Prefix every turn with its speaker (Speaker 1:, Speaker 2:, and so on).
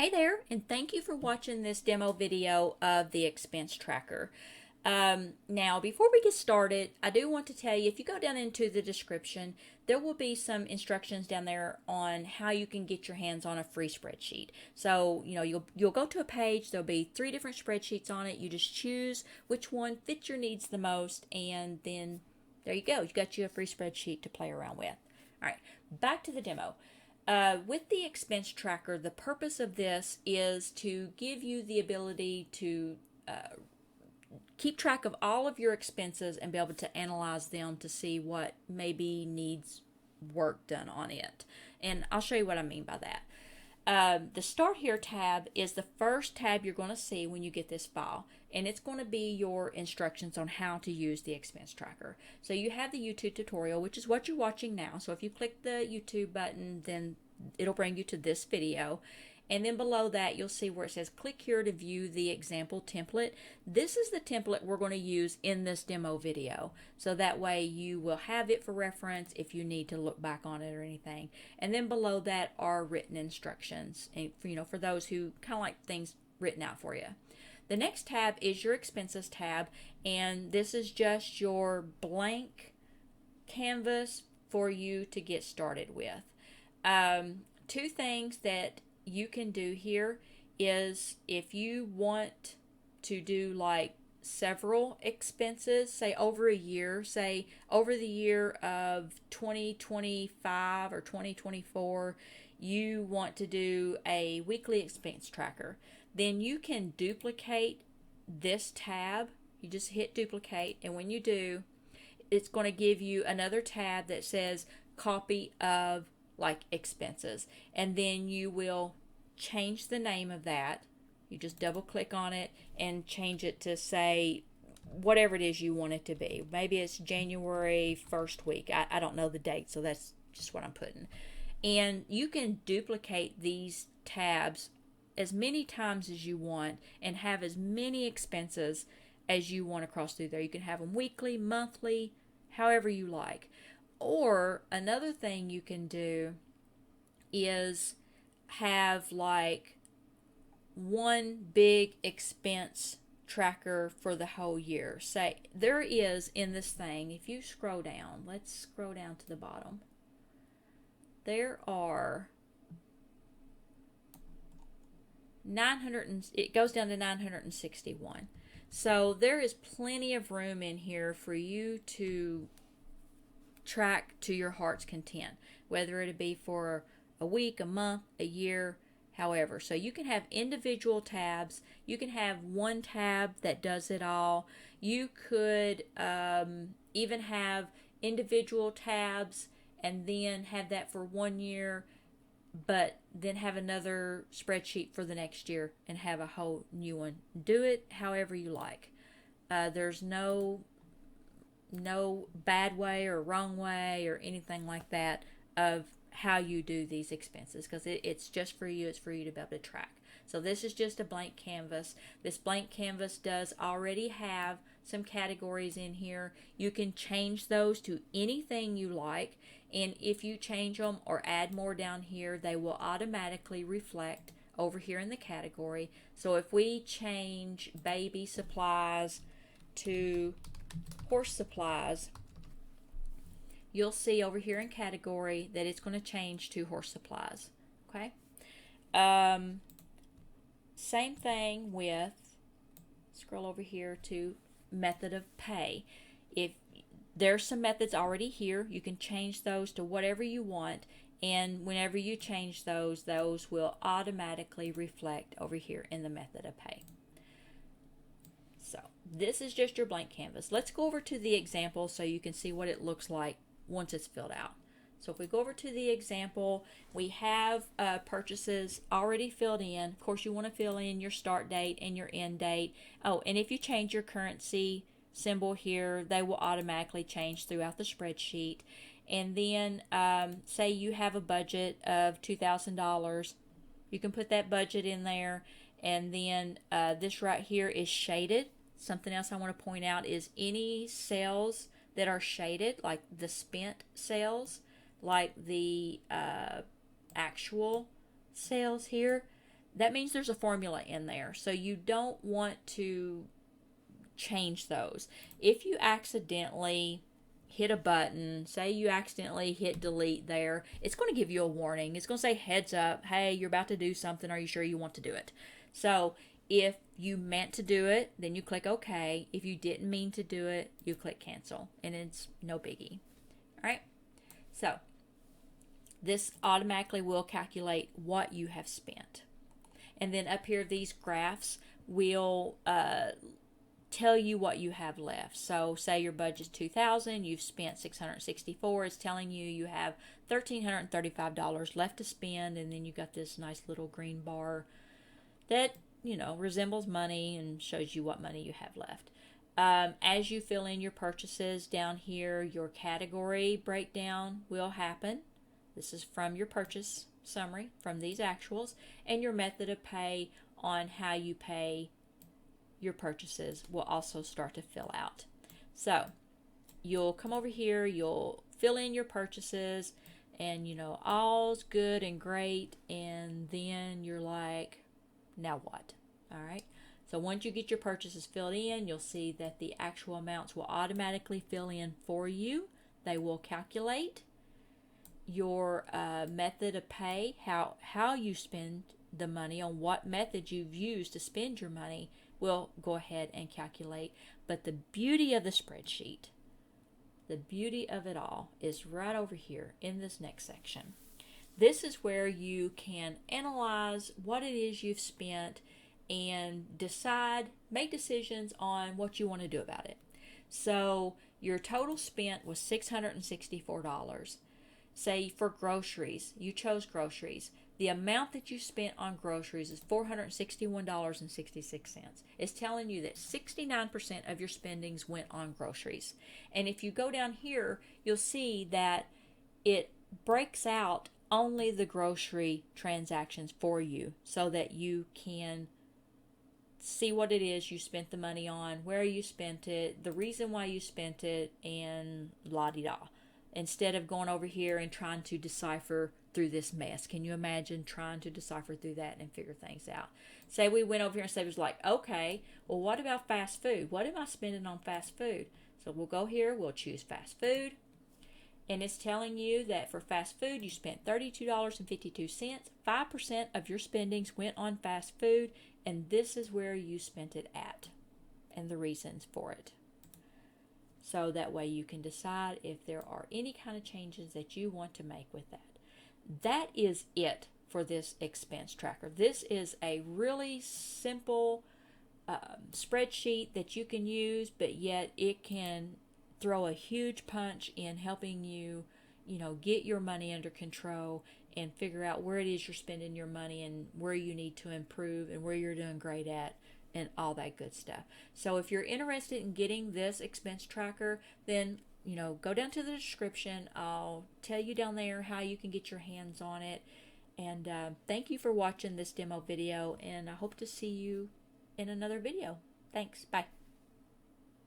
Speaker 1: Hey there, and thank you for watching this demo video of the expense tracker. Now, before we get started, I do want to tell you, if you go down into the description, there will be some instructions down there on how you can get your hands on a free spreadsheet. So, you'll go to a page, there'll be 3 different spreadsheets on it. You just choose which one fits your needs the most, and then there you go. You got you a free spreadsheet to play around with. All right, back to the demo. With the expense tracker, the purpose of this is to give you the ability to keep track of all of your expenses and be able to analyze them to see what maybe needs work done on it. And I'll show you what I mean by that. The Start Here tab is the first tab you're going to see when you get this file, and it's going to be your instructions on how to use the expense tracker. So you have the YouTube tutorial, which is what you're watching now. So if you click the YouTube button, then it'll bring you to this video. And then below that, you'll see where it says click here to view the example template. This is the template we're going to use in this demo video. So that way you will have it for reference if you need to look back on it or anything. And then below that are written instructions, and for those who kind of like things written out for you. The next tab is your expenses tab, and this is just your blank canvas for you to get started with. Two things that you can do here is if you want to do like several expenses, say over a year, say over the year of 2025 or 2024, you want to do a weekly expense tracker, then you can duplicate this tab. You just hit duplicate, and when you do, it's going to give you another tab that says copy of like expenses, and then you will change the name of that. You just double click on it and change it to say whatever it is you want it to be. Maybe it's January 1st week. I don't know the date, so that's just what I'm putting. And you can duplicate these tabs as many times as you want and have as many expenses as you want across through there. You can have them weekly, monthly, however you like. Or another thing you can do is have like one big expense tracker for the whole year. Say there is in this thing, if you scroll down, let's scroll down to the bottom. There are 900, it goes down to 961. So there is plenty of room in here for you to track to your heart's content, whether it be for a week, a month, a year, however. So you can have individual tabs. You can have one tab that does it all. You could even have individual tabs and then have that for 1 year, but then have another spreadsheet for the next year and have a whole new one. Do it however you like. There's no bad way or wrong way or anything like that of how you do these expenses, because it's just for you. It's for you to be able to track. So this is just a blank canvas. This blank canvas does already have some categories in here. You can change those to anything you like, and if you change them or add more down here, they will automatically reflect over here in the category. So if we change baby supplies to horse supplies, you'll see over here in category that it's going to change to horse supplies. Okay. Same thing with, scroll over here to method of pay. If there's some methods already here, you can change those to whatever you want, and whenever you change those will automatically reflect over here in the method of pay. So this is just your blank canvas. Let's go over to the example so you can see what it looks like once it's filled out. So if we go over to the example, we have purchases already filled in. Of course, you want to fill in your start date and your end date. Oh, and if you change your currency symbol here, they will automatically change throughout the spreadsheet. And then say you have a budget of $2,000. You can put that budget in there. And then this right here is shaded. Something else I want to point out is any sales that are shaded, like the spent sales, like the actual sales here, that means there's a formula in there. So you don't want to change those. If you accidentally hit a button, say you accidentally hit delete there, it's going to give you a warning. It's going to say, heads up, hey, you're about to do something. Are you sure you want to do it? So if you meant to do it, then you click OK. If you didn't mean to do it, you click cancel, and it's no biggie. All right. So this automatically will calculate what you have spent. And then up here, these graphs will tell you what you have left. So say your budget's $2,000, you've spent $664. It's telling you you have $1,335 left to spend, and then you got this nice little green bar that, you know, resembles money and shows you what money you have left. As you fill in your purchases down here, your category breakdown will happen. This is from your purchase summary from these actuals, and your method of pay on how you pay your purchases will also start to fill out. So you'll come over here, you'll fill in your purchases, and you know, all's good and great, and then you're like, now what? All right. So once you get your purchases filled in, you'll see that the actual amounts will automatically fill in for you. They will calculate your method of pay, how you spend the money, on what method you've used to spend your money, will go ahead and calculate. But the beauty of the spreadsheet, the beauty of it all, is right over here in this next section. This is where you can analyze what it is you've spent and decide, make decisions on what you want to do about it. So your total spent was $664. Say for groceries, you chose groceries. The amount that you spent on groceries is $461.66. It's telling you that 69% of your spendings went on groceries. And if you go down here, you'll see that it breaks out only the grocery transactions for you so that you can see what it is you spent the money on, where you spent it, the reason why you spent it, and la-di-da. Instead of going over here and trying to decipher through this mess. Can you imagine trying to decipher through that and figure things out? Say we went over here and say it was like, okay, well, what about fast food? What am I spending on fast food? So we'll go here, we'll choose fast food, and it's telling you that for fast food you spent $32.52. 5% of your spendings went on fast food, and this is where you spent it at and the reasons for it. So that way you can decide if there are any kind of changes that you want to make with that. That is it for this expense tracker. This is a really simple spreadsheet that you can use, but yet it can throw a huge punch in helping you, get your money under control and figure out where it is you're spending your money and where you need to improve and where you're doing great at, and all that good stuff. So if you're interested in getting this expense tracker, then go down to the description. I'll tell you down there how you can get your hands on it. And thank you for watching this demo video, and I hope to see you in another video. Thanks. Bye.